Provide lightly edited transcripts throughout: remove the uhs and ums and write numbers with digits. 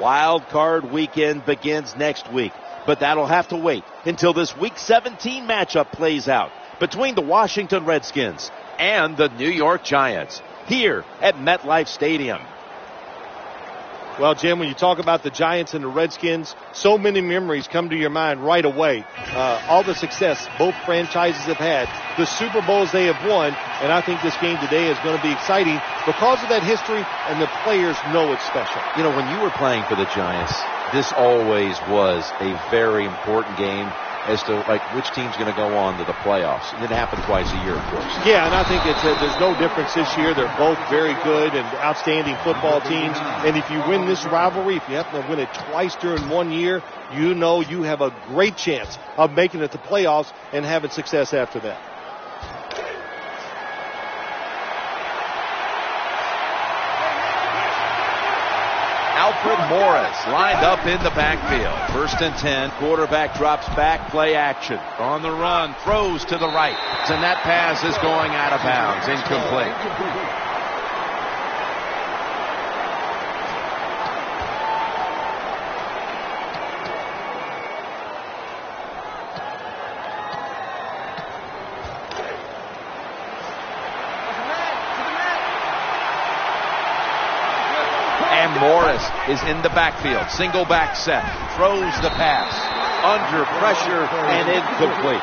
Wild card weekend begins next week, but that'll have to wait until this Week 17 matchup plays out between the Washington Redskins and the New York Giants here at MetLife Stadium. Well, Jim, when you talk about the Giants and the Redskins, so many memories come to your mind right away. All the success both franchises have had, the Super Bowls they have won, and I think this game today is going to be exciting because of that history, and the players know it's special. You know, when you were playing for the Giants, this always was a very important game as to, like, which team's going to go on to the playoffs. And it happened twice a year, of course. Yeah, and I think there's no difference this year. They're both very good and outstanding football teams. And if you win this rivalry, if you happen to win it twice during 1 year, you know you have a great chance of making it to playoffs and having success after that. Alfred Morris lined up in the backfield. 1st and 10. Quarterback drops back. Play action. On the run. Throws to the right. And that pass is going out of bounds. Incomplete. Morris is in the backfield. Single back set. Throws the pass. Under pressure and incomplete.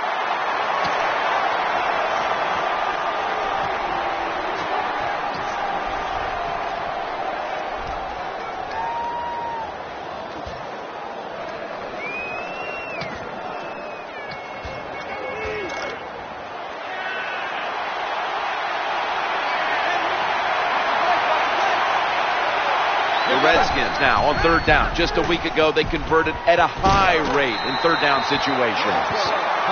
Redskins now on 3rd down. Just a week ago, they converted at a high rate in 3rd down situations.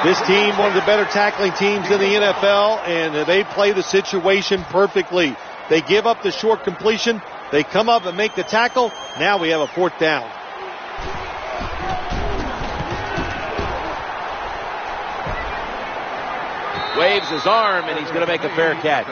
This team, one of the better tackling teams in the NFL, and they play the situation perfectly. They give up the short completion. They come up and make the tackle. Now we have a 4th down. Waves his arm, and he's going to make a fair catch.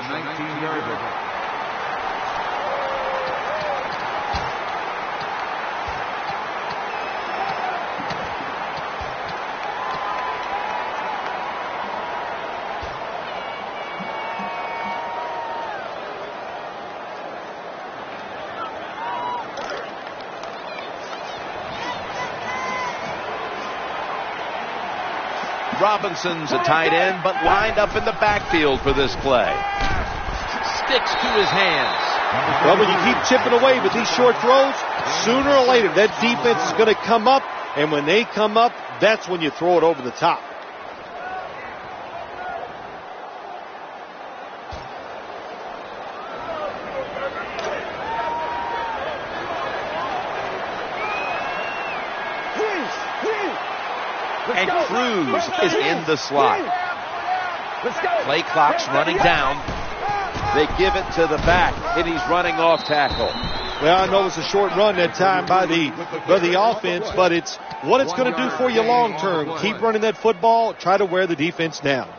Robinson's a tight end, but lined up in the backfield for this play. Sticks to his hands. Well, when you keep chipping away with these short throws, sooner or later that defense is going to come up, and when they come up, that's when you throw it over the top. And Cruz is in the slot. Play clock's running down. They give it to the back, and he's running off tackle. Well, I know it's a short run that time by the offense, but it's what it's going to do for you long term. Keep running that football. Try to wear the defense down.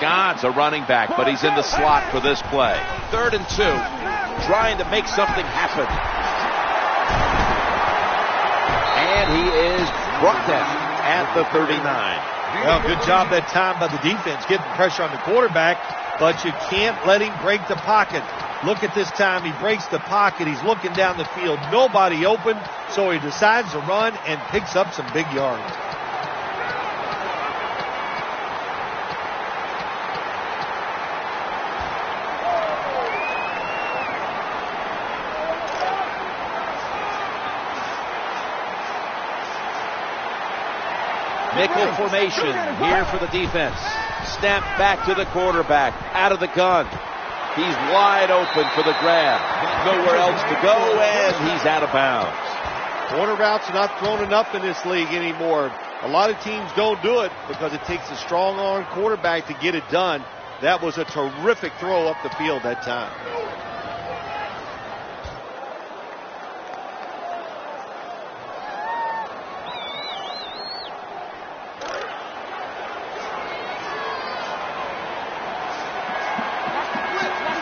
Scott's a running back, but he's in the slot for this play. 3rd and 2, trying to make something happen. And he is brought down at the 39. Well, good job that time by the defense, getting pressure on the quarterback, but you can't let him break the pocket. Look at this time. He breaks the pocket. He's looking down the field. Nobody open, so he decides to run and picks up some big yards. Nickel formation here for the defense. Snap back to the quarterback. Out of the gun. He's wide open for the grab. Nowhere else to go, and he's out of bounds. Corner routes are not thrown enough in this league anymore. A lot of teams don't do it because it takes a strong arm quarterback to get it done. That was a terrific throw up the field that time.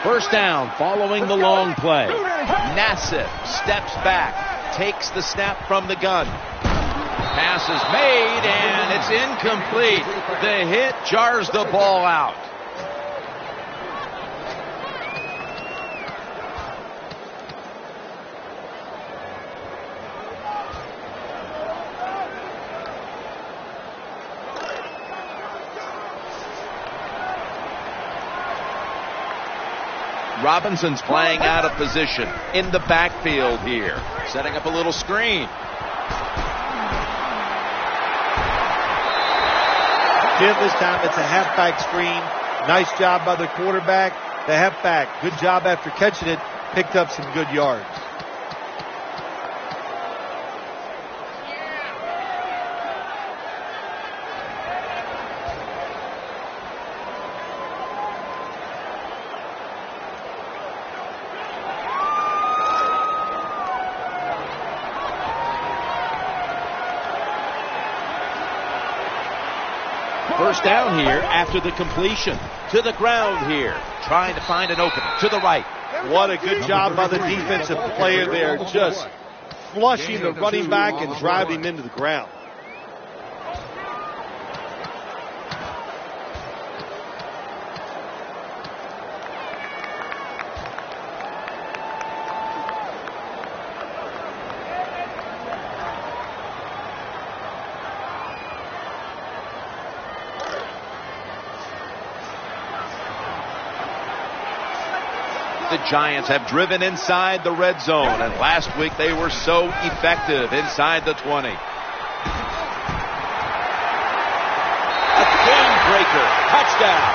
First down following the long play. Nassif steps back, takes the snap from the gun. Pass is made, and it's incomplete. The hit jars the ball out. Robinson's playing out of position in the backfield here, setting up a little screen. Jim, this time it's a halfback screen. Nice job by the quarterback. The halfback, good job after catching it, picked up some good yards. First down here after the completion. To the ground here. Trying to find an opening. To the right. What a good job by the defensive player there. Just flushing the running back and driving him into the ground. The Giants have driven inside the red zone, and last week they were so effective inside the 20. A game breaker, touchdown.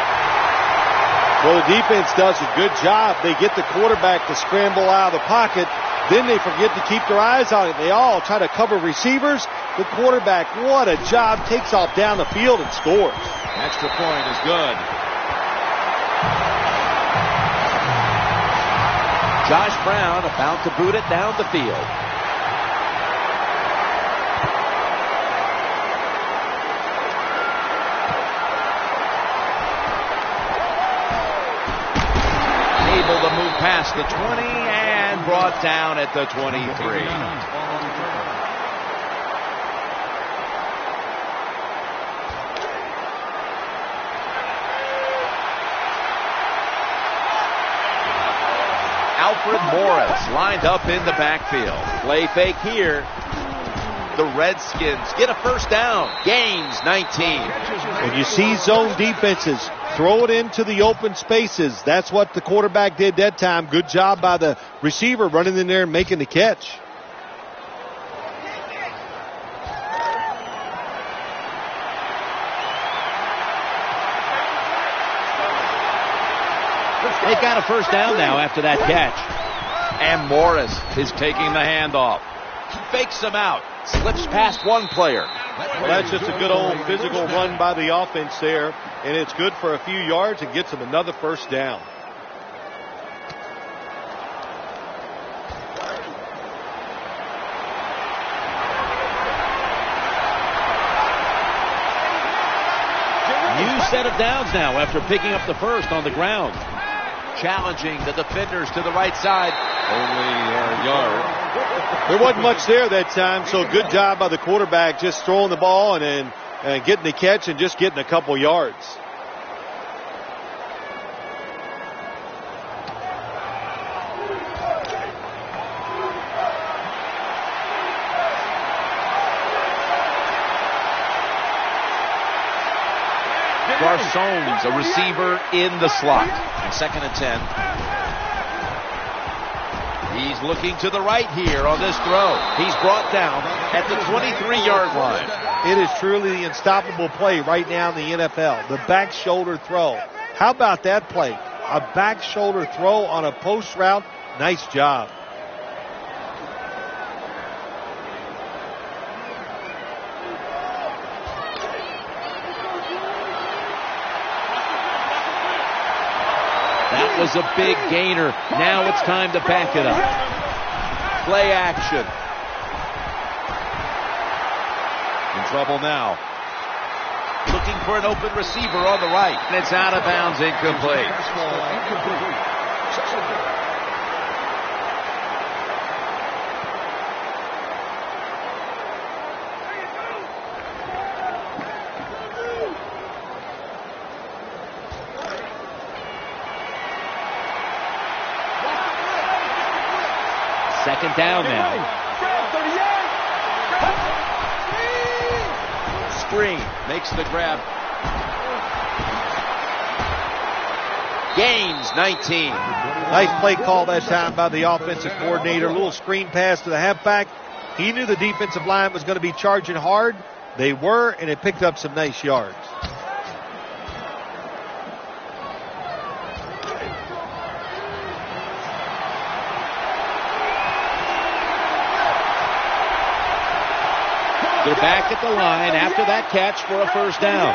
Well, the defense does a good job. They get the quarterback to scramble out of the pocket. Then they forget to keep their eyes on it. They all try to cover receivers. The quarterback, what a job, takes off down the field and scores. Extra point is good. Josh Brown about to boot it down the field. Able to move past the 20 and brought down at the 23. Alfred Morris lined up in the backfield. Play fake here. The Redskins get a first down. Gains 19. When you see zone defenses, throw it into the open spaces. That's what the quarterback did that time. Good job by the receiver running in there and making the catch. They've got a first down now after that catch. And Morris is taking the handoff. Fakes him out. Slips past one player. Well, that's just a good old physical run by the offense there. And it's good for a few yards and gets them another first down. New set of downs now after picking up the first on the ground. Challenging the defenders to the right side. Only a yard. There wasn't much there that time, so good job by the quarterback just throwing the ball and then getting the catch and just getting a couple yards. Garçons, a receiver in the slot. And 2nd and 10. He's looking to the right here on this throw. He's brought down at the 23-yard line. It is truly the unstoppable play right now in the NFL. The back shoulder throw. How about that play? A back shoulder throw on a post route. Nice job. That was a big gainer. Now it's time to back it up. Play action. In trouble now. Looking for an open receiver on the right. And it's out of bounds, incomplete. Second down now. Screen makes the grab. Gains 19. Nice play call that time by the offensive coordinator. A little screen pass to the halfback. He knew the defensive line was going to be charging hard. They were, and it picked up some nice yards. They're back at the line after that catch for a first down.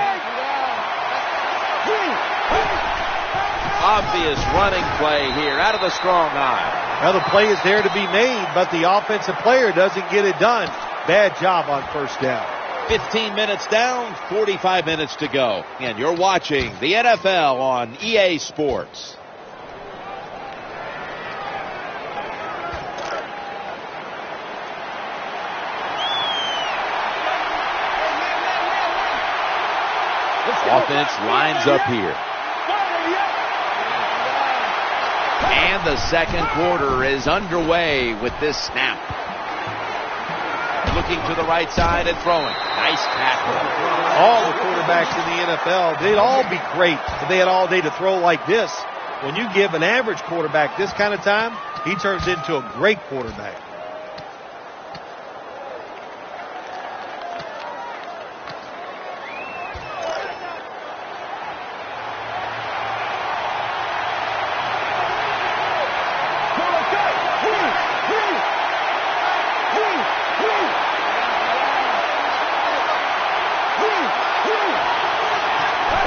Obvious running play here out of the strong eye. Now the play is there to be made, but the offensive player doesn't get it done. Bad job on first down. 15 minutes down, 45 minutes to go. And you're watching the NFL on EA Sports. Offense lines up here. And the second quarter is underway with this snap. Looking to the right side and throwing. Nice tackle. All the quarterbacks in the NFL, they'd all be great if they had all day to throw like this. When you give an average quarterback this kind of time, he turns into a great quarterback.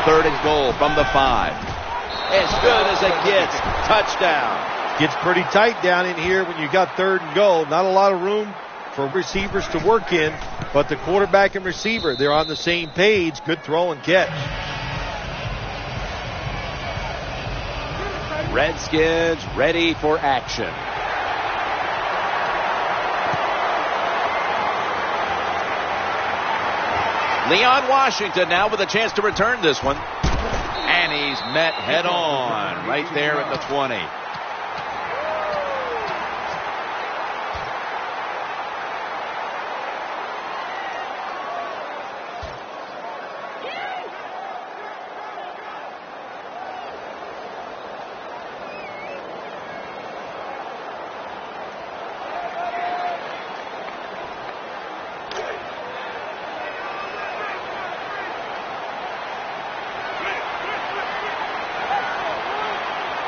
Third and goal from the 5. As good as it gets. Touchdown. Gets pretty tight down in here when you got third and goal. Not a lot of room for receivers to work in, but the quarterback and receiver, they're on the same page. Good throw and catch. Redskins ready for action. Leon Washington now with a chance to return this one. And he's met head on right there at the 20.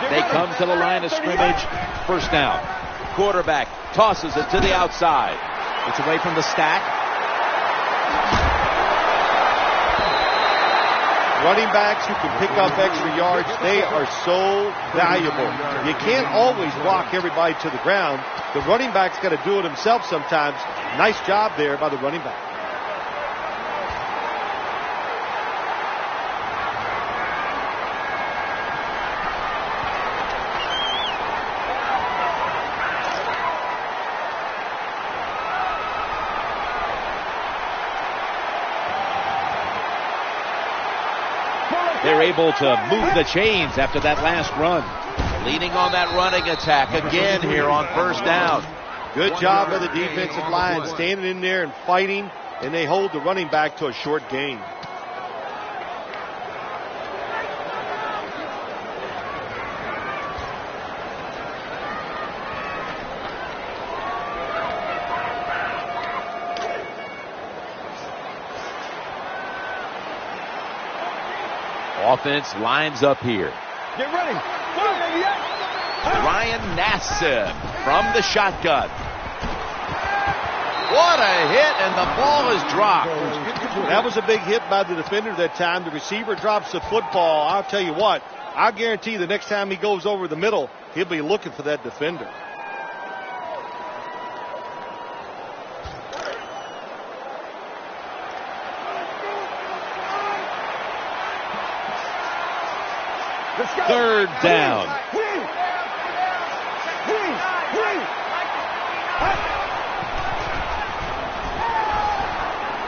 They come to the line of scrimmage. First down. Quarterback tosses it to the outside. It's away from the stack. Running backs who can pick up extra yards, they are so valuable. You can't always block everybody to the ground. The running back's got to do it himself sometimes. Nice job there by the running back. They're able to move the chains after that last run. Leading on that running attack again here on first down. Good job by the defensive line, standing in there and fighting, and they hold the running back to a short gain. Offense lines up here. Get ready. Ryan Nassib from the shotgun. What a hit, and the ball is dropped. That was a big hit by the defender that time. The receiver drops the football. I'll tell you what, I guarantee the next time he goes over the middle, he'll be looking for that defender. Third down.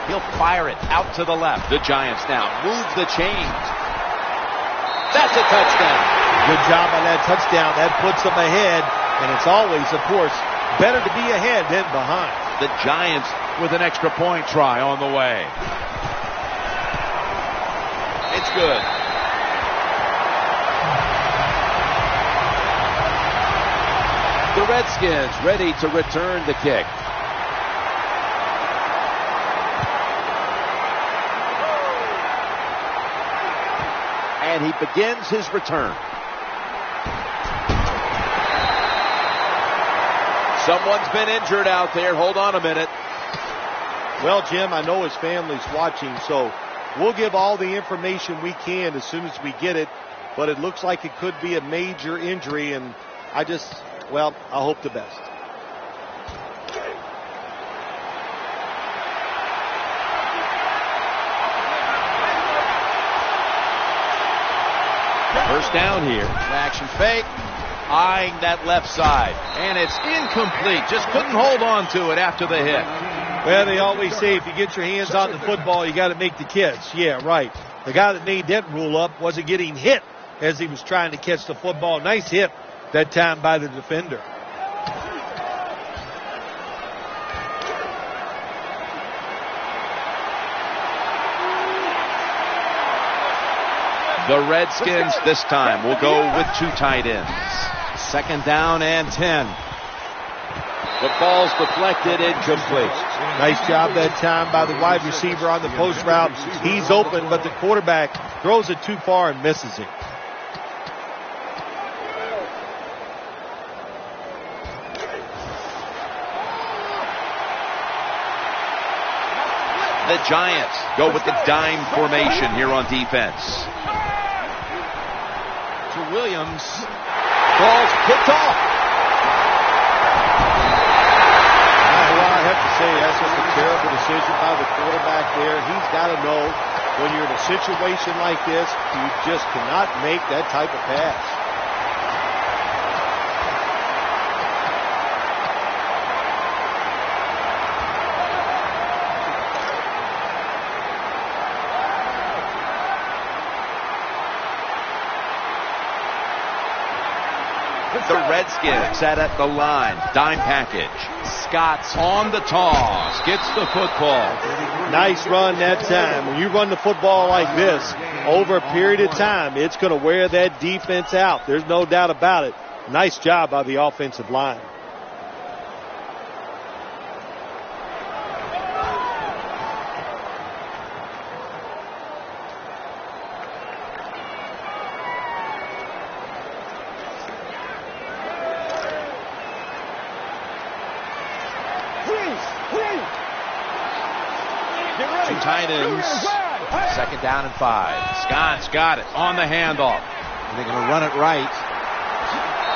He'll fire it out to the left. The Giants now move the chains. That's a touchdown. Good job on that touchdown. That puts them ahead. And it's always, of course, better to be ahead than behind. The Giants with an extra point try on the way. It's good. The Redskins ready to return the kick. And he begins his return. Someone's been injured out there. Hold on a minute. Well, Jim, I know his family's watching, so we'll give all the information we can as soon as we get it. But it looks like it could be a major injury, and I hope the best. First down here. Action fake. Eyeing that left side. And it's incomplete. Just couldn't hold on to it after the hit. Well, they always say if you get your hands on the football, you got to make the catch. Yeah, right. The guy that made that rule up wasn't getting hit as he was trying to catch the football. Nice hit that time by the defender. The Redskins this time will go with two tight ends. Second down and 10. The ball's deflected, incomplete. Nice job that time by the wide receiver on the post route. He's open, but the quarterback throws it too far and misses him. The Giants go with the dime formation here on defense. To Williams. Ball's picked off. Well, I have to say that's just a terrible decision by the quarterback there. He's got to know when you're in a situation like this, you just cannot make that type of pass. The Redskins set at the line. Dime package. Scott's on the toss. Gets the football. Nice run that time. When you run the football like this over a period of time, it's going to wear that defense out. There's no doubt about it. Nice job by the offensive line. Two tight ends. Second down and 5. Scott's got it on the handoff. And they're going to run it right.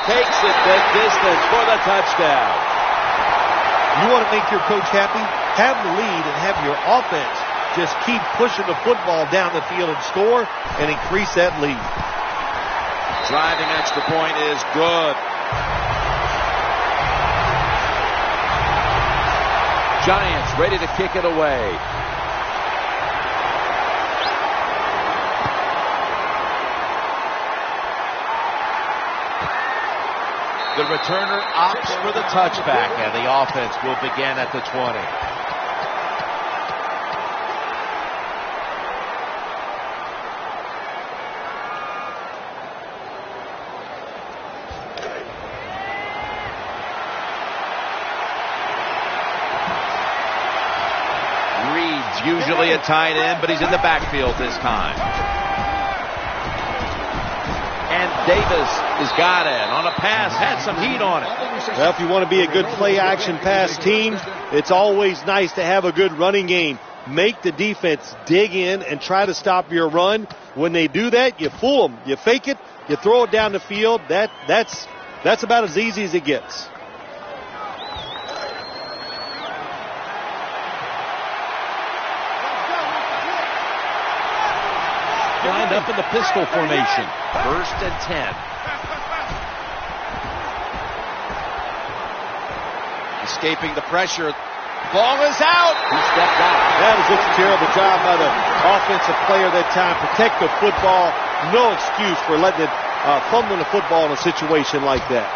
Takes it the distance for the touchdown. You want to make your coach happy? Have the lead and have your offense just keep pushing the football down the field and score and increase that lead. Driving extra point is good. Giants ready to kick it away. The returner opts for the touchback, and the offense will begin at the 20. Reed's usually a tight end, but he's in the backfield this time. And Davis has got it on a pass, had some heat on it. Well, if you want to be a good play-action pass team, it's always nice to have a good running game. make the defense dig in and try to stop your run. When they do that, you fool them. You fake it, you throw it down the field. That's about as easy as it gets. Lined up in the pistol formation. 1st and 10. Escaping the pressure. Ball is out. He stepped out. That was just a terrible job by the offensive player that time. Protect the football. No excuse for letting it fumbling the football in a situation like that.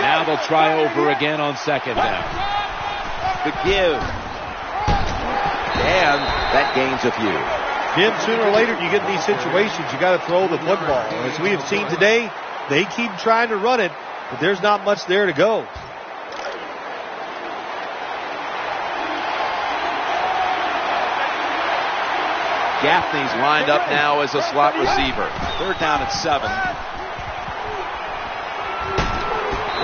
Now they'll try over again on 2nd down. The give. And that gains a few. Jim, sooner or later you get in these situations, you got to throw the football. As we have seen today, they keep trying to run it, but there's not much there to go. Gaffney's lined up now as a slot receiver. 3rd down and 7.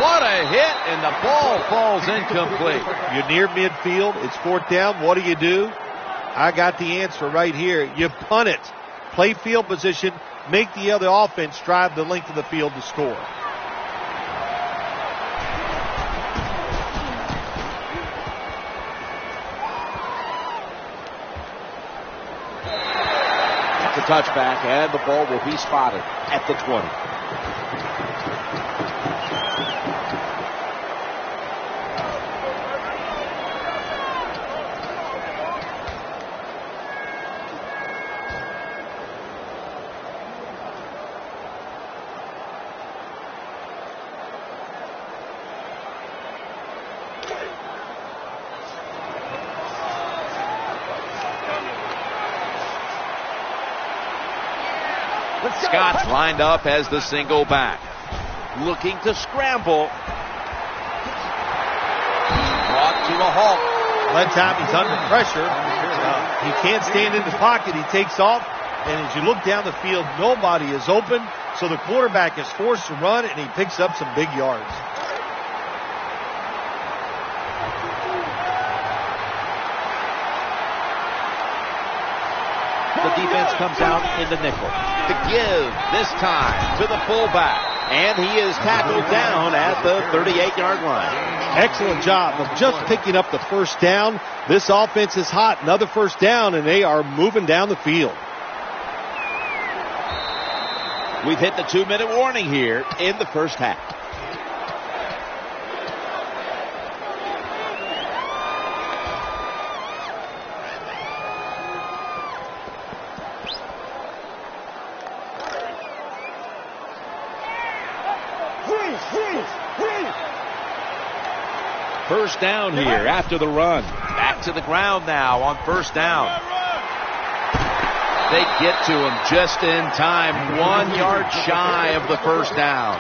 What a hit, and the ball falls incomplete. You're near midfield. It's 4th down. What do? I got the answer right here. You punt it. Play field position. Make the other offense drive the length of the field to score. That's a touchback, and the ball will be spotted at the 20. Scott's lined up as the single back. Looking to scramble. Brought to a halt. That time he's under pressure. He can't stand in the pocket. He takes off. And as you look down the field, nobody is open. So the quarterback is forced to run, and he picks up some big yards. The defense comes out in the nickel. The give this time to the fullback. And he is tackled down at the 38-yard line. Excellent job of just picking up the 1st down. This offense is hot. Another 1st down, and they are moving down the field. We've hit the 2-minute warning here in the 1st half. First down here after the run. Back to the ground now on 1st down. They get to him just in time. 1 yard shy of the 1st down.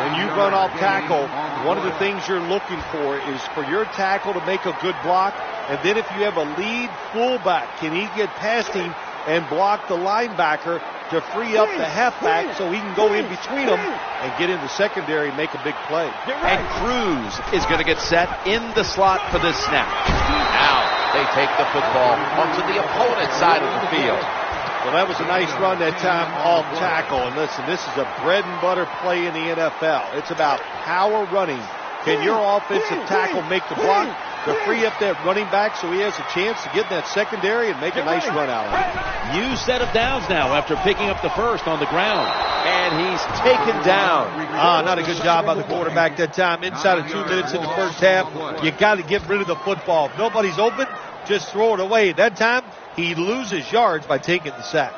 When you run off tackle, one of the things you're looking for is for your tackle to make a good block. And then if you have a lead fullback, can he get past him and block the linebacker to free up the halfback so he can go in between them and get in the secondary and make a big play. And Cruz is going to get set in the slot for this snap. Now they take the football onto the opponent's side of the field. Well, that was a nice run that time off tackle. And listen, this is a bread and butter play in the NFL. It's about power running. Can your offensive tackle make the block to free up that running back so he has a chance to get in that secondary and make a nice run out of it? New set of downs now after picking up the 1st on the ground. And he's taken down. Not a good job by the quarterback that time. Inside of 2 minutes in the 1st half, you got to get rid of the football. If nobody's open, just throw it away. That time, he loses yards by taking the sack.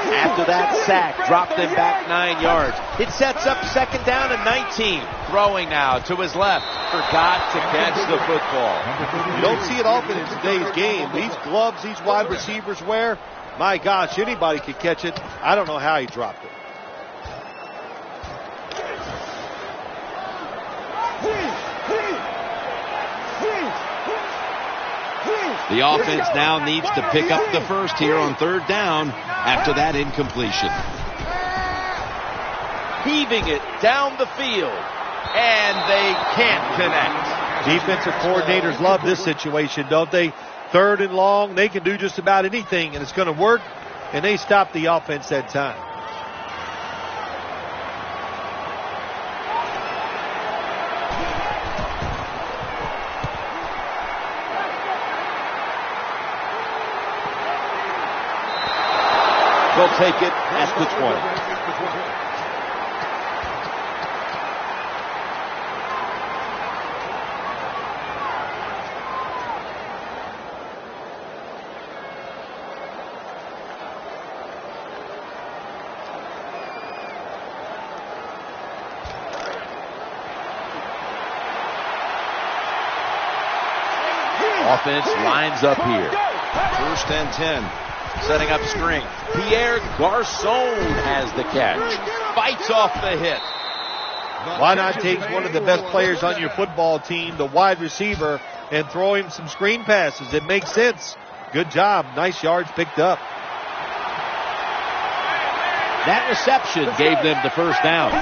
After that sack, dropped them back 9 yards. It sets up 2nd down and 19. Throwing now to his left. Forgot to catch the football. You don't see it often in today's game. These gloves these wide receivers wear, my gosh, anybody could catch it. I don't know how he dropped it. The offense now needs to pick up the first here on third down after that incompletion. Heaving it down the field, and they can't connect. Defensive coordinators love this situation, don't they? Third and long, they can do just about anything, and it's going to work, and they stop the offense that time. They'll take it at the 20. Offense lines up here. First and 10. Setting up screen. Pierre Garçon has the catch. Fights off the hit. Why not take one of the best players on your football team, the wide receiver, and throw him some screen passes? It makes sense. Good job. Nice yards picked up. That reception gave them the first down.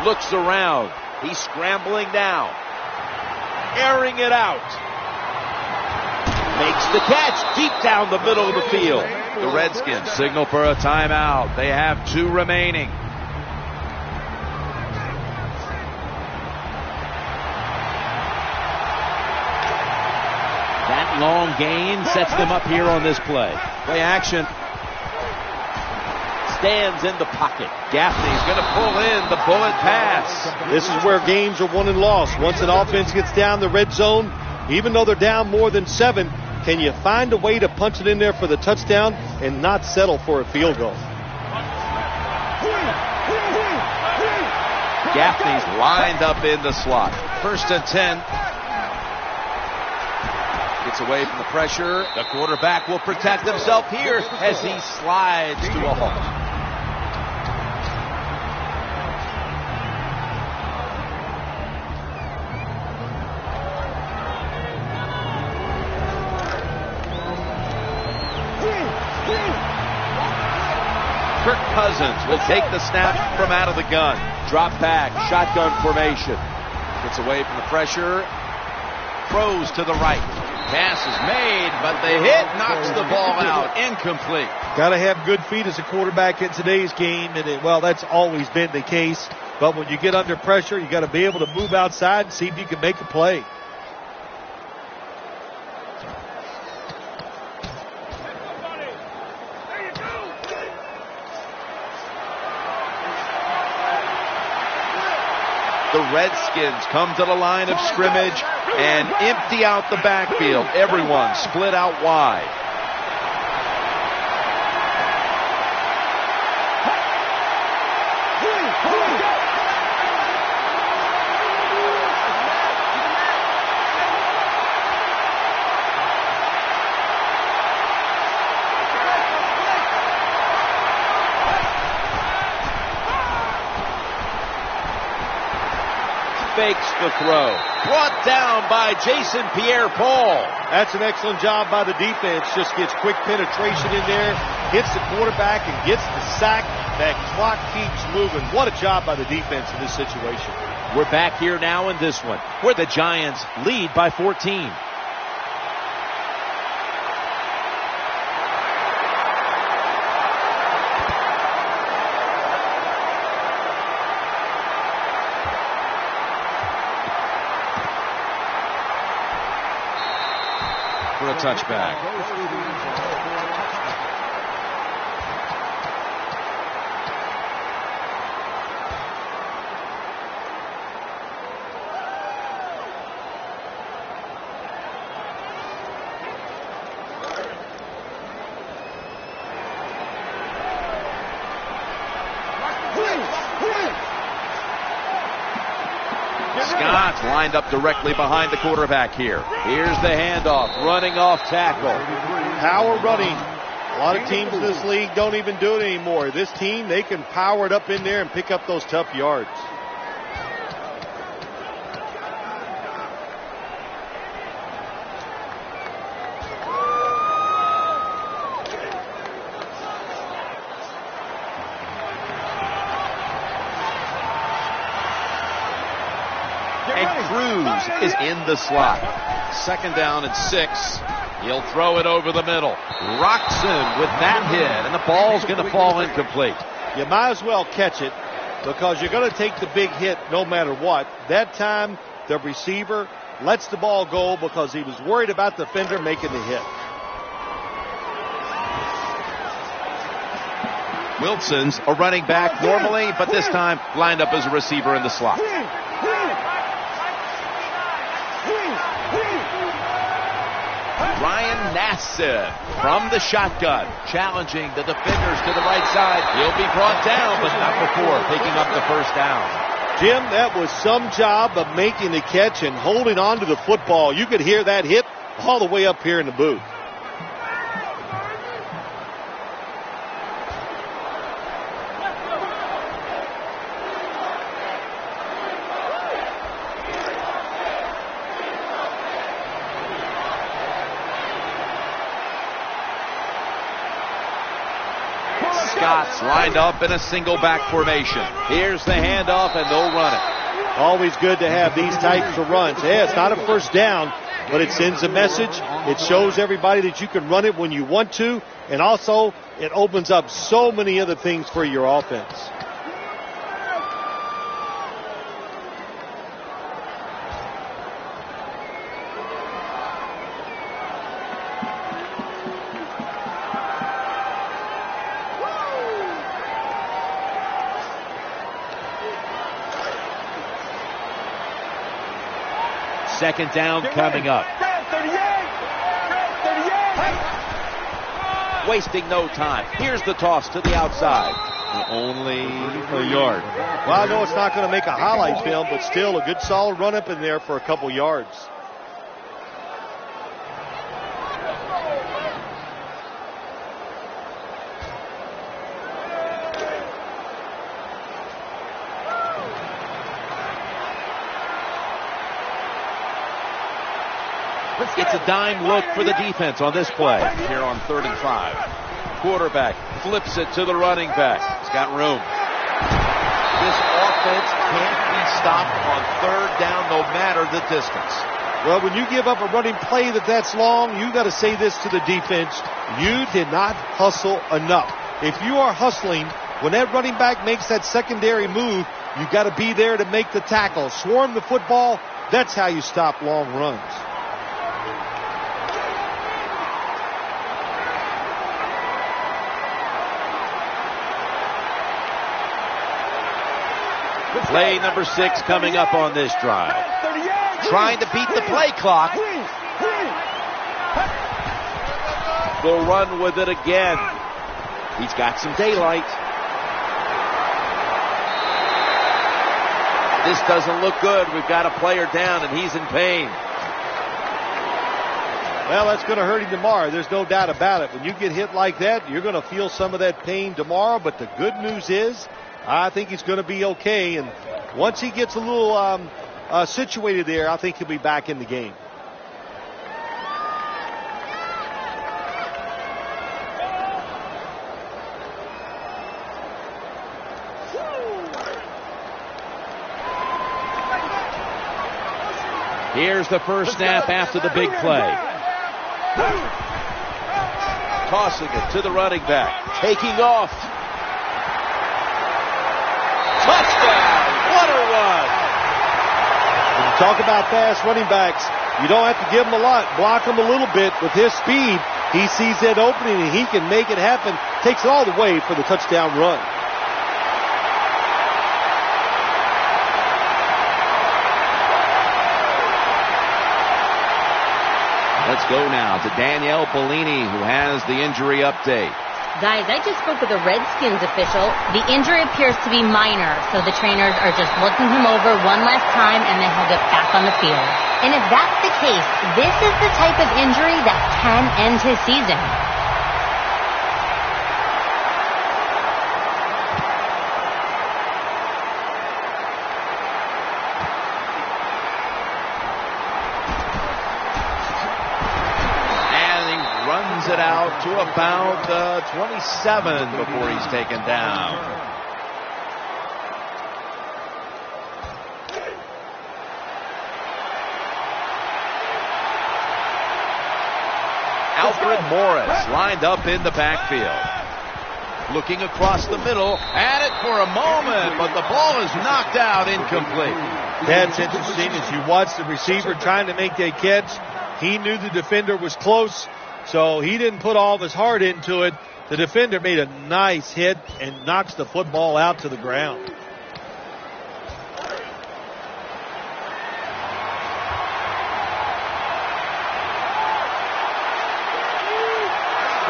Looks around. He's scrambling now. Airing it out. Makes the catch deep down the middle of the field. The Redskins signal for a timeout. They have 2 remaining. That long gain sets them up here on this play. Play action. Stands in the pocket. Gaffney's going to pull in the bullet pass. This is where games are won and lost. Once an offense gets down the red zone, even though they're down more than 7, can you find a way to punch it in there for the touchdown and not settle for a field goal? Gaffney's lined up in the slot. First and 10. Gets away from the pressure. The quarterback will protect himself here as he slides to a halt. Kirk Cousins will take the snap from out of the gun. Drop back, shotgun formation. Gets away from the pressure. Throws to the right. Pass is made, but the hit knocks the ball out. Incomplete. Got to have good feet as a quarterback in today's game, and that's always been the case. But when you get under pressure, you got to be able to move outside and see if you can make a play. The Redskins come to the line of scrimmage and empty out the backfield. Everyone split out wide. Fakes the throw. Brought down by Jason Pierre-Paul. That's an excellent job by the defense. Just gets quick penetration in there, hits the quarterback, and gets the sack. That clock keeps moving. What a job by the defense in this situation. We're back here now in this one, where the Giants lead by 14. For a touchback. Scott's lined up directly behind the quarterback here. Here's the handoff, running off tackle. Power running. A lot of teams in this league don't even do it anymore. This team, they can power it up in there and pick up those tough yards. And Cruz is in the slot. 2nd down and 6. He'll throw it over the middle. Roxon with that hit, and the ball's going to fall incomplete. You might as well catch it because you're going to take the big hit no matter what. That time, the receiver lets the ball go because he was worried about the defender making the hit. Wilson's a running back normally, but this time lined up as a receiver in the slot. Ryan Nassib from the shotgun, challenging the defenders to the right side. He'll be brought down, but not before picking up the 1st down. Jim, that was some job of making the catch and holding on to the football. You could hear that hit all the way up here in the booth. Scott's lined up in a single back formation. Here's the handoff, and they'll run it. Always good to have these types of runs. Yeah, it's not a 1st down, but it sends a message. It shows everybody that you can run it when you want to, and also it opens up so many other things for your offense. Second down coming up. Wasting no time. Here's the toss to the outside. Only a yard. Well, I know it's not going to make a highlight film, but still a good solid run up in there for a couple yards. It's a dime look for the defense on this play. Here on 3rd and 5. Quarterback flips it to the running back. He's got room. This offense can't be stopped on 3rd down no matter the distance. Well, when you give up a running play that's long, you got to say this to the defense. You did not hustle enough. If you are hustling, when that running back makes that secondary move, you got to be there to make the tackle. Swarm the football. That's how you stop long runs. Play number 6 coming up on this drive. Trying to beat the play clock. They'll run with it again. He's got some daylight. This doesn't look good. We've got a player down, and he's in pain. Well, that's going to hurt him tomorrow. There's no doubt about it. When you get hit like that, you're going to feel some of that pain tomorrow. But the good news is, I think he's going to be okay. And once he gets a little situated there, I think he'll be back in the game. Here's the first snap after the big play. Tossing it to the running back. Taking off. Touchdown! What a run! When you talk about fast running backs, you don't have to give them a lot. Block them a little bit. With his speed, he sees that opening and he can make it happen. Takes it all the way for the touchdown run. Let's go now to Danielle Bellini, who has the injury update. Guys, I just spoke with a Redskins official. The injury appears to be minor, so the trainers are just looking him over one last time, and then he'll get back on the field. And if that's the case, this is the type of injury that can end his season. It out to about 27 before he's taken down. Alfred Morris lined up in the backfield. Looking across the middle, at it for a moment, but the ball is knocked out, incomplete. That's interesting. As you watch the receiver trying to make that catch, he knew the defender was close, so he didn't put all of his heart into it. The defender made a nice hit and knocks the football out to the ground.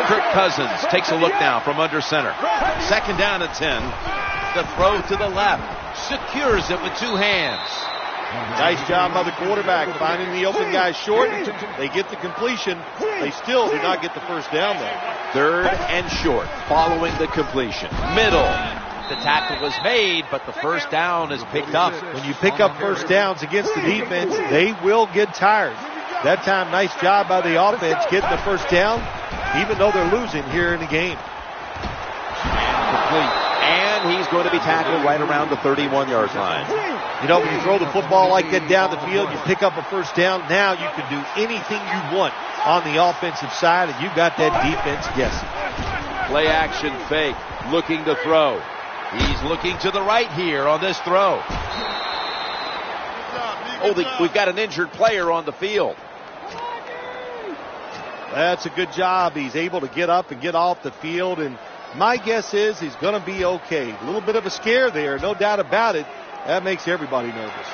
Kirk Cousins takes a look now from under center. Second down and 10. The throw to the left. Secures it with two hands. Nice job by the quarterback finding the open guy short. They get the completion. They still do not get the first down though. Third and short following the completion. Middle. The tackle was made, but the first down is picked up. When you pick up first downs against the defense, they will get tired. That time, nice job by the offense getting the first down, even though they're losing here in the game. And complete. And he's going to be tackled right around the 31-yard line. You know, when you throw the football like that down the field, you pick up a first down. Now you can do anything you want on the offensive side, and you got that defense guessing. Play action fake, looking to throw. He's looking to the right here on this throw. We've got an injured player on the field. That's a good job. He's able to get up and get off the field, and my guess is he's going to be okay. A little bit of a scare there, no doubt about it. That makes everybody nervous.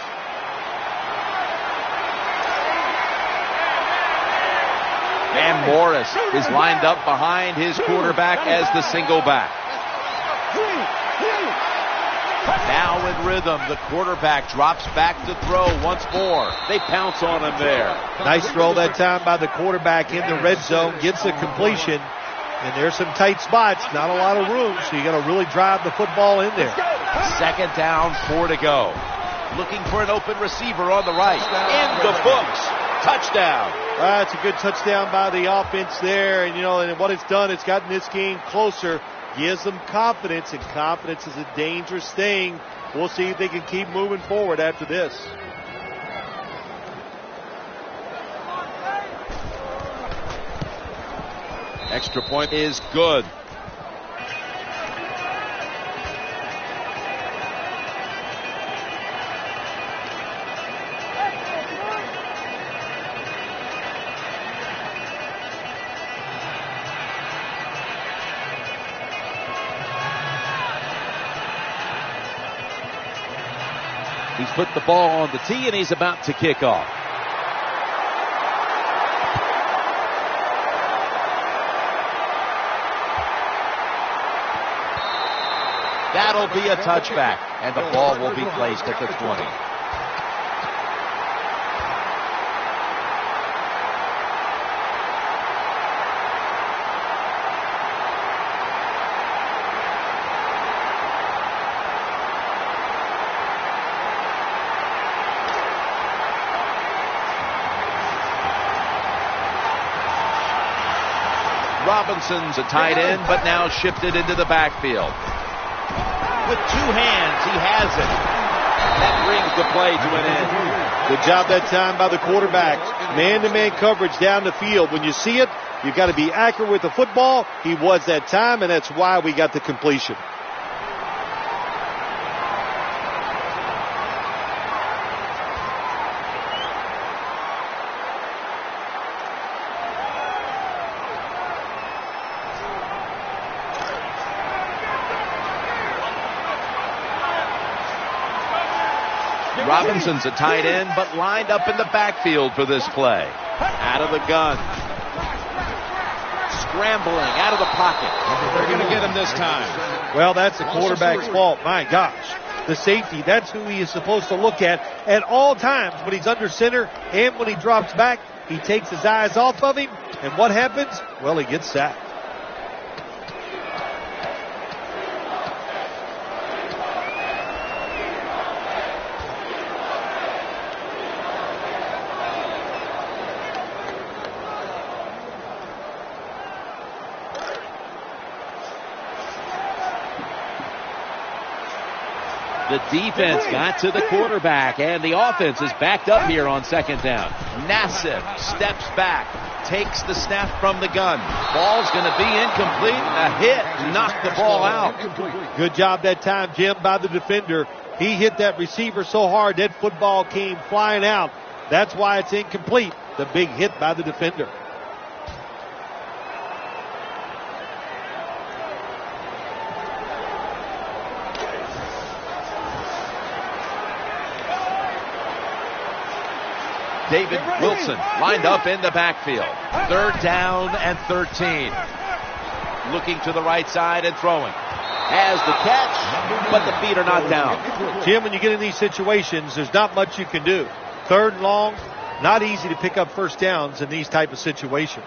And Morris is lined up behind his quarterback as the single back. Now in rhythm, the quarterback drops back to throw once more. They pounce on him there. Nice throw that time by the quarterback in the red zone. Gets a completion. And there's some tight spots. Not a lot of room, so you got to really drive the football in there. Second down, 4 to go. Looking for an open receiver on the right. In the books. Touchdown. That's a good touchdown by the offense there. And, you know, and what it's done, it's gotten this game closer. Gives them confidence, and confidence is a dangerous thing. We'll see if they can keep moving forward after this. Extra point is good. He's put the ball on the tee, and he's about to kick off. That'll be a touchback, and the ball will be placed at the 20. Robinson's a tight end, but now shifted into the backfield. With two hands, he has it. That brings the play to an end. Good job that time by the quarterback. Man-to-man coverage down the field. When you see it, you've got to be accurate with the football. He was that time, and that's why we got the completion. Robinson's a tight end, but lined up in the backfield for this play. Out of the gun. Scrambling out of the pocket. They're going to get him this time. Well, that's the quarterback's fault. My gosh. The safety, that's who he is supposed to look at all times. When he's under center and when he drops back, he takes his eyes off of him. And what happens? Well, he gets sacked. The defense got to the quarterback, and the offense is backed up here on second down. Nassif steps back, takes the snap from the gun. Ball's going to be incomplete. A hit knocked the ball out. Good job that time, Jim, by the defender. He hit that receiver so hard that football came flying out. That's why it's incomplete. The big hit by the defender. David Wilson lined up in the backfield. 3rd down and 13. Looking to the right side and throwing. Has the catch, but the feet are not down. Jim, when you get in these situations, there's not much you can do. 3rd and long, not easy to pick up first downs in these type of situations.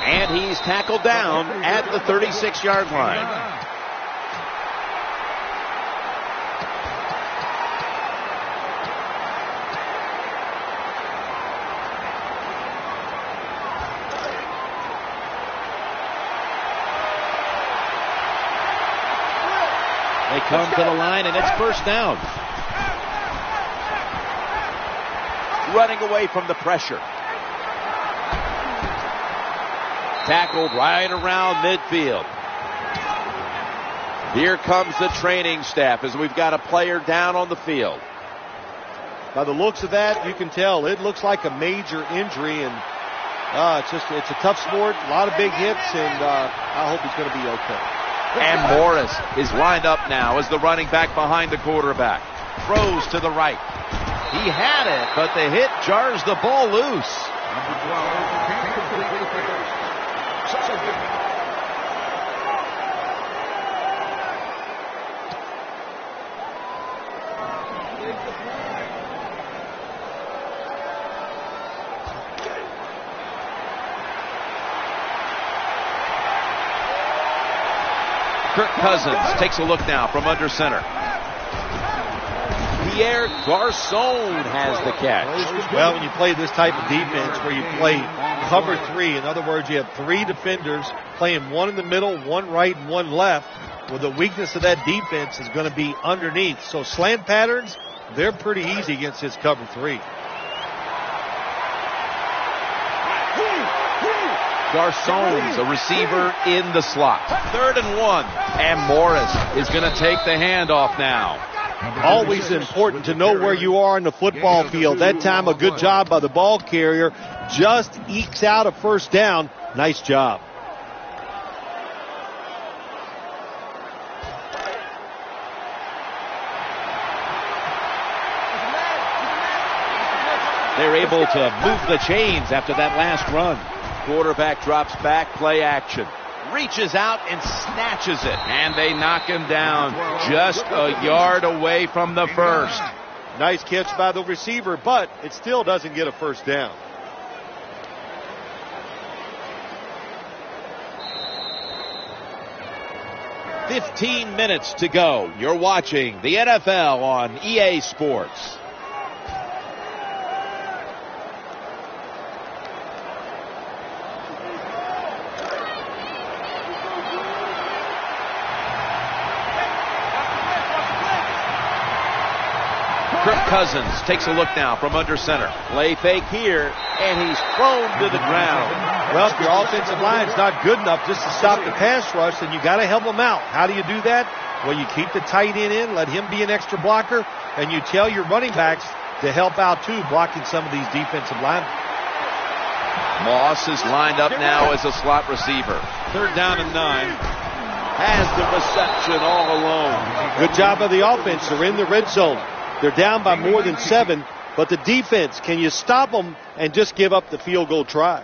And he's tackled down at the 36-yard line. They come to the line, and it's 1st down. Running away from the pressure. Tackled right around midfield. Here comes the training staff as we've got a player down on the field. By the looks of that, you can tell it looks like a major injury, and it's a tough sport, a lot of big hits, and I hope he's going to be okay. And Morris is lined up now as the running back behind the quarterback. Throws to the right. He had it, but the hit jars the ball loose. Kirk Cousins takes a look now from under center. Pierre Garçon has the catch. Well, when you play this type of defense where you play cover 3, in other words, you have 3 defenders playing one in the middle, one right, and one left. Well, the weakness of that defense is going to be underneath. So slant patterns, they're pretty easy against this cover 3. Garçon's a receiver in the slot. 3rd and 1. And Morris is going to take the handoff now. Always important to know where you are in the football field. That time, a good job by the ball carrier. Just ekes out a 1st down. Nice job. They're able to move the chains after that last run. Quarterback drops back, play action. Reaches out and snatches it. And they knock him down just a yard away from the 1st. Nice catch by the receiver, but it still doesn't get a 1st down. "15 minutes to go. You're watching the NFL on EA Sports. Kirk Cousins takes a look now from under center. Play fake here, and he's thrown to the ground. Well, if your offensive line's not good enough just to stop the pass rush, then you got to help them out. How do you do that? Well, you keep the tight end in, let him be an extra blocker, and you tell your running backs to help out too, blocking some of these defensive linemen. Moss is lined up now as a slot receiver. 3rd down and 9. Has the reception all alone. Good job by the offense. They're in the red zone. They're down by more than 7, but the defense, can you stop them and just give up the field goal try?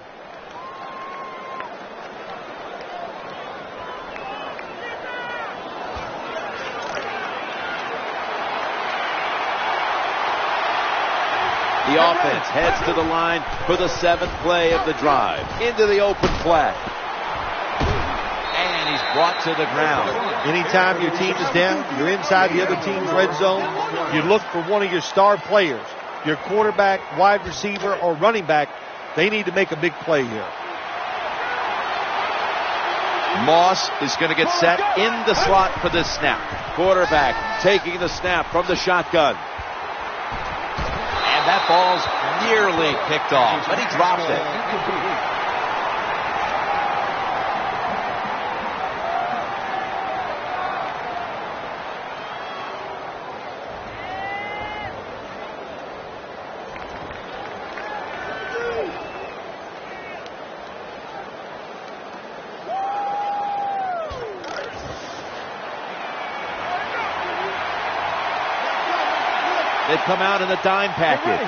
The offense heads to the line for the 7th play of the drive. Into the open flat. And he's brought to the ground. Anytime your team is down, you're inside the other team's red zone, you look for one of your star players, your quarterback, wide receiver, or running back. They need to make a big play here. Moss is going to get set in the slot for this snap. Quarterback taking the snap from the shotgun. And that ball's nearly picked off, but he dropped it. They come out in the dime package.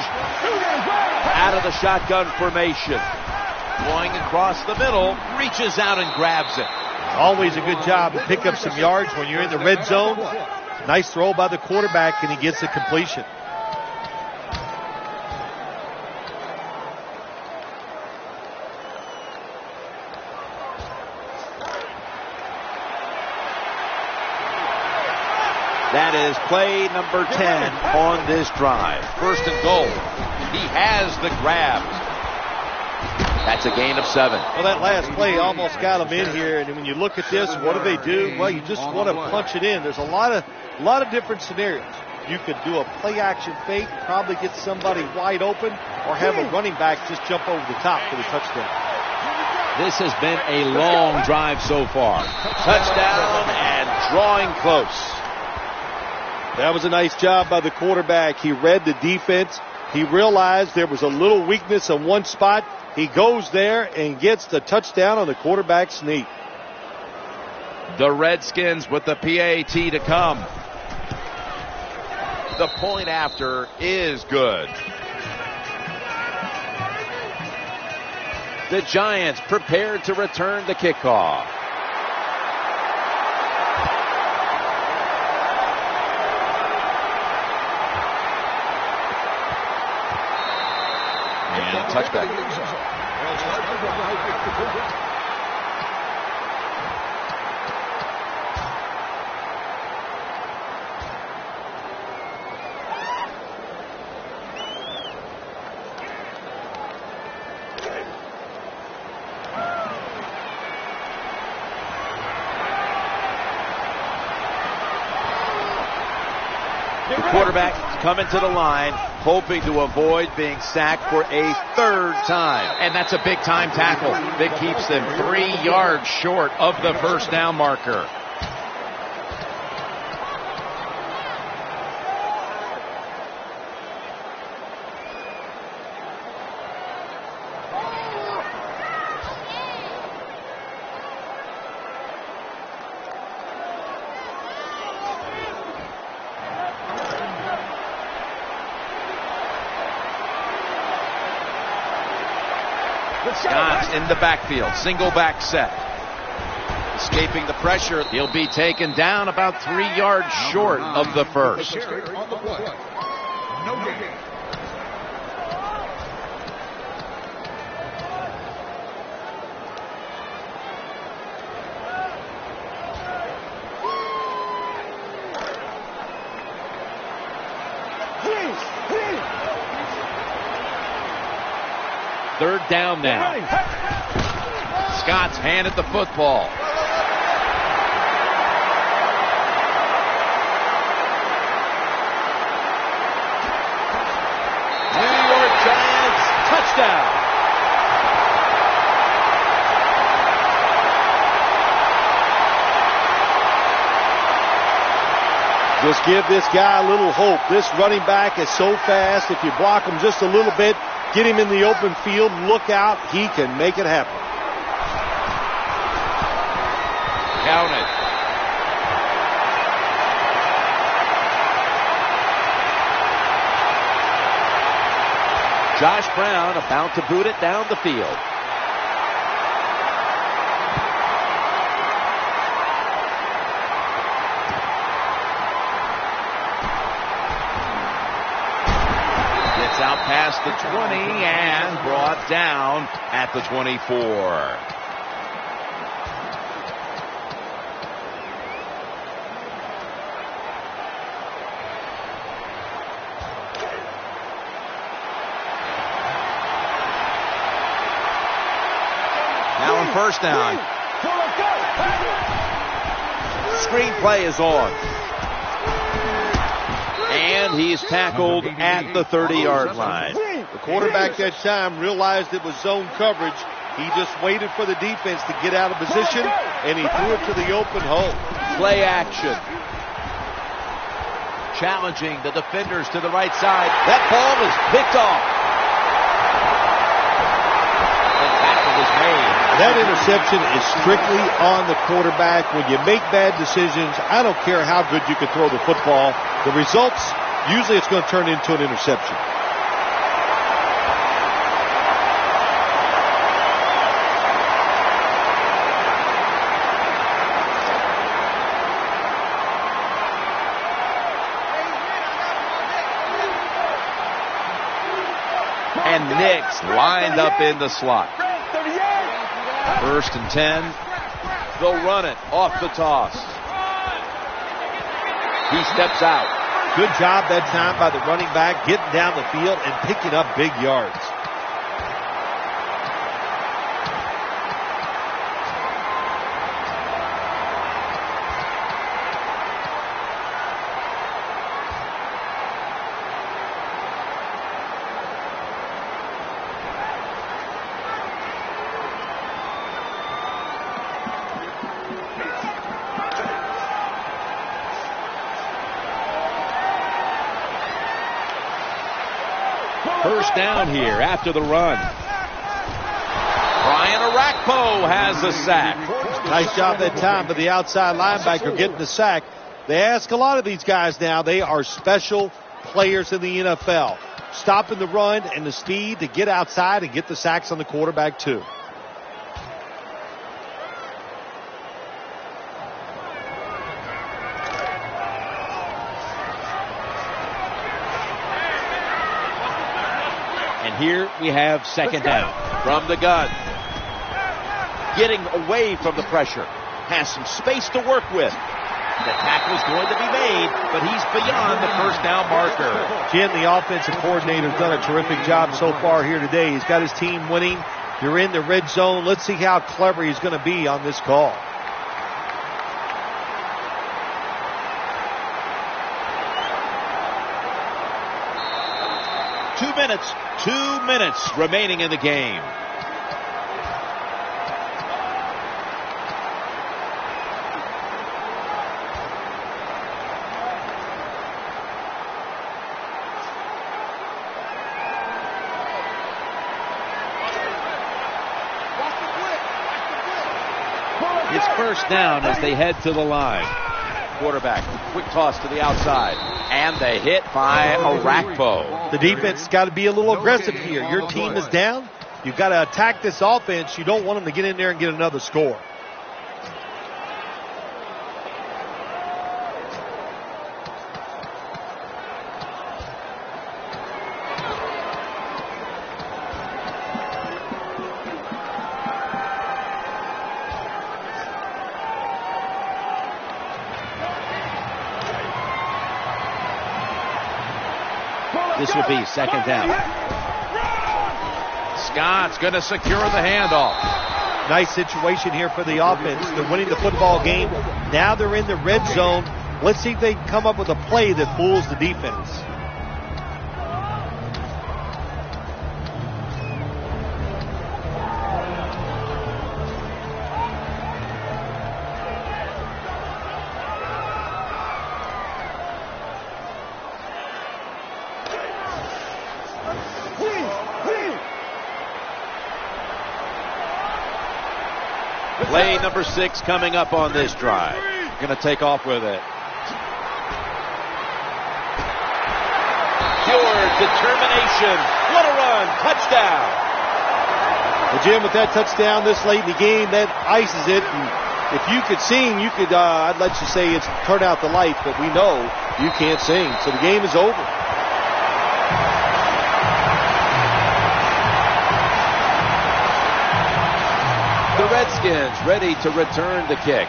Out of the shotgun formation. Going across the middle. Reaches out and grabs it. Always a good job to pick up some yards when you're in the red zone. Nice throw by the quarterback, and he gets a completion. That is play number 10 on this drive. First and goal. He has the grab. That's a gain of 7. Well, that last play almost got him in here. And when you look at this, what do they do? Well, you just want to punch it in. There's a lot of different scenarios. You could do a play-action fake, probably get somebody wide open, or have a running back just jump over the top for the touchdown. This has been a long drive so far. Touchdown and drawing close. That was a nice job by the quarterback. He read the defense. He realized there was a little weakness in one spot. He goes there and gets the touchdown on the quarterback sneak. The Redskins with the PAT to come. The point after is good. The Giants prepared to return the kickoff. And touchback. The quarterback coming to the line, hoping to avoid being sacked for a third time. And that's a big time tackle that keeps them 3 yards short of the first down marker. Scott's in the backfield, single back set. Escaping the pressure, he'll be taken down about 3 yards short of the first. Third down now. Scott's handed the football. New York Giants touchdown. Just give this guy a little hope. This running back is so fast. If you block him just a little bit, get him in the open field, look out, he can make it happen. Counted. Josh Brown about to boot it down the field. Out past the 20 and brought down at the 24. Now on first down. Screenplay is on. And he's tackled at the 30-yard line. The quarterback that time realized it was zone coverage. He just waited for the defense to get out of position, and he threw it to the open hole. Play action. Challenging the defenders to the right side. That ball is picked off. And tackle was made. That interception is strictly on the quarterback. When you make bad decisions, I don't care how good you can throw the football. The results, usually it's going to turn into an interception. And Nix lined up in the slot. 1st and 10. They'll run it off the toss. He steps out. Good job that time by the running back, getting down the field and picking up big yards. First down here after the run. Brian Arakpo has the sack. Nice job that time by the outside linebacker getting the sack. They ask a lot of these guys now. They are special players in the NFL. Stopping the run and the speed to get outside and get the sacks on the quarterback too. Here we have second down from the gun. Getting away from the pressure. Has some space to work with. The tackle's going to be made, but he's beyond the first down marker. Jim, the offensive coordinator, has done a terrific job so far here today. He's got his team winning. You're in the red zone. Let's see how clever he's going to be on this call. Two minutes remaining in the game. It's first down as they head to the line. Quarterback, quick toss to the outside. And the hit by Arakpo. The defense has got to be a little aggressive here. Your team is down. You've got to attack this offense. You don't want them to get in there and get another score. This will be second down. Scott's going to secure the handoff. Nice situation here for the offense. They're winning the football game. Now they're in the red zone. Let's see if they can come up with a play that fools the defense. Play number 6 coming up on this drive. Going to take off with it. Pure determination. What a run. Touchdown. Well, Jim, with that touchdown this late in the game, that ices it. And if you could sing, you could, I'd let you say it's turn out the light, but we know you can't sing. So the game is over. The Redskins ready to return the kick.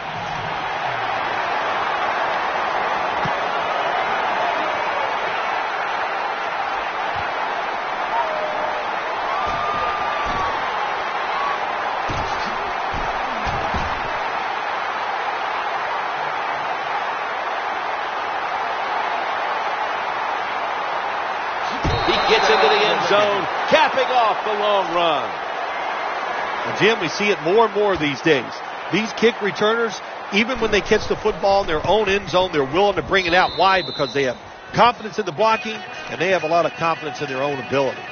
He gets into the end zone, capping off the long run. And Jim, we see it more and more these days. These kick returners, even when they catch the football in their own end zone, they're willing to bring it out. Why? Because they have confidence in the blocking, and they have a lot of confidence in their own ability.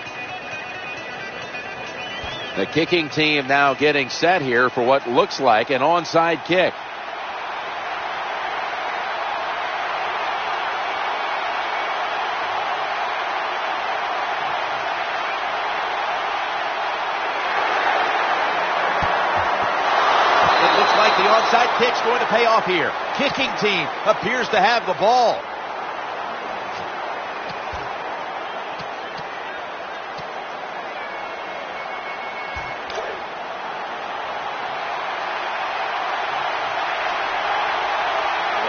The kicking team now getting set here for what looks like an onside kick. It looks like the onside kick's going to pay off here. Kicking team appears to have the ball.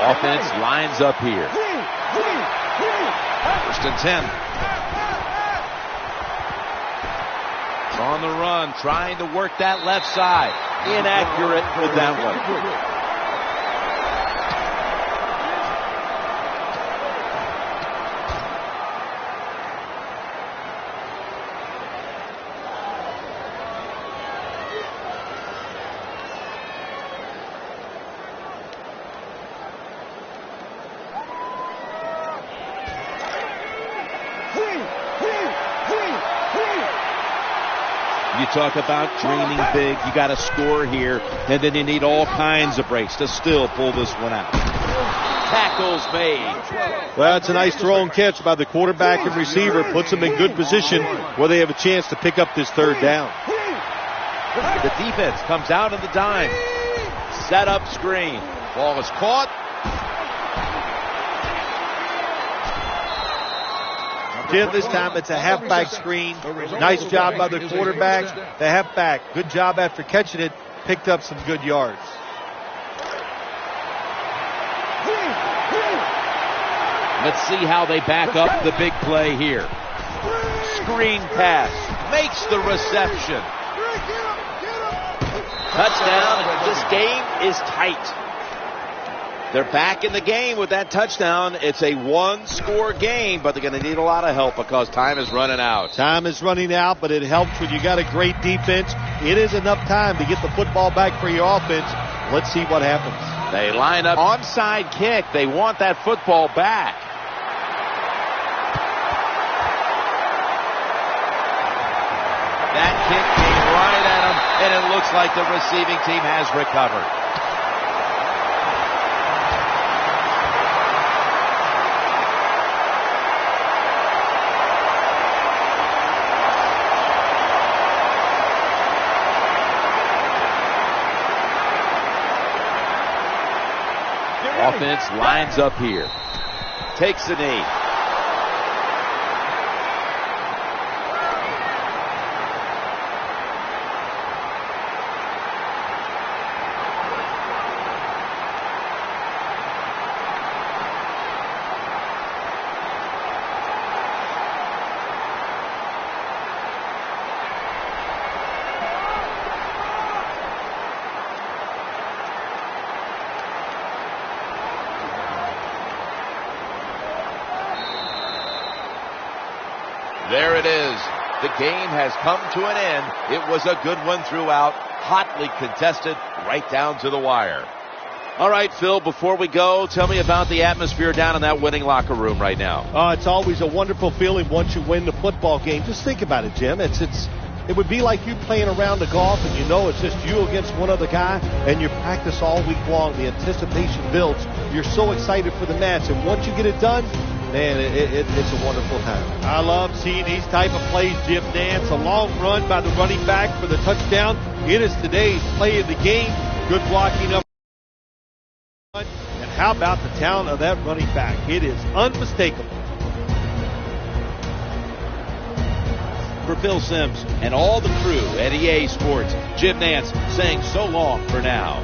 Offense lines up here. 1st and 10. On the run, trying to work that left side. Inaccurate with that one. You talk about dreaming big. You got to score here, and then you need all kinds of breaks to still pull this one out. Tackles made. Well, it's a nice throw and catch by the quarterback and receiver. Puts them in good position where they have a chance to pick up this 3rd down. The defense comes out in the dime. Set up screen. Ball is caught. Jim, this time it's a halfback screen. Nice job by the quarterback. The halfback, good job after catching it. Picked up some good yards. Let's see how they back up the big play here. Screen pass. Makes the reception. Touchdown. This game is tight. They're back in the game with that touchdown. It's a 1-score game, but they're going to need a lot of help because time is running out. Time is running out, but it helps when you got a great defense. It is enough time to get the football back for your offense. Let's see what happens. They line up onside kick. They want that football back. That kick came right at him, and it looks like the receiving team has recovered. Offense lines up here. Takes a knee. There it is. The game has come to an end. It was a good one throughout, hotly contested, right down to the wire. All right, Phil, before we go, tell me about the atmosphere down in that winning locker room right now. It's always a wonderful feeling once you win the football game. Just think about it, Jim. It would be like you playing a round of golf and you know it's just you against one other guy and you practice all week long. The anticipation builds. You're so excited for the match, and once you get it done, man, it's a wonderful time. I love seeing these type of plays, Jim Nance. A long run by the running back for the touchdown. It is today's play of the game. Good blocking up. And how about the talent of that running back? It is unmistakable. For Phil Simms and all the crew at EA Sports, Jim Nance saying so long for now.